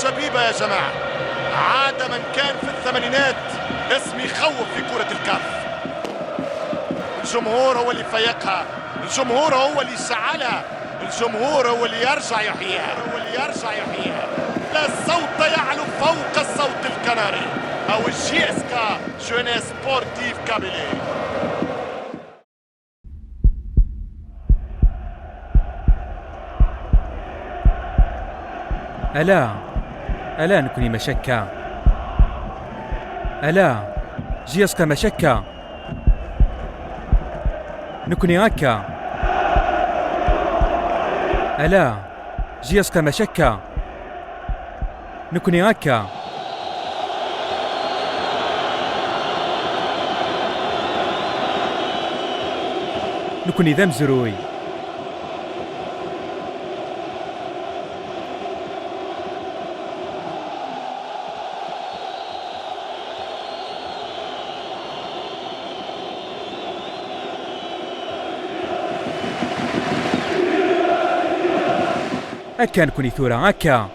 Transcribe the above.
شبيبة يا جماعة. عاد من كان في الثمانينات اسم يخوف في كرة الكاف. الجمهور هو اللي فيقها، الجمهور هو اللي شعلها، الجمهور هو اللي يرجع يحييها، لا صوت يعلو فوق الصوت الكناري أو الجيسكا جونيس سبورتيف كابيلي. ألا نكوني مشكة، ألا جيسكا مشكة نكوني هكا، ألا جيسكا مشكة نكوني هكا. نكوني ذم زروي هكا نكوني ثورة هكا.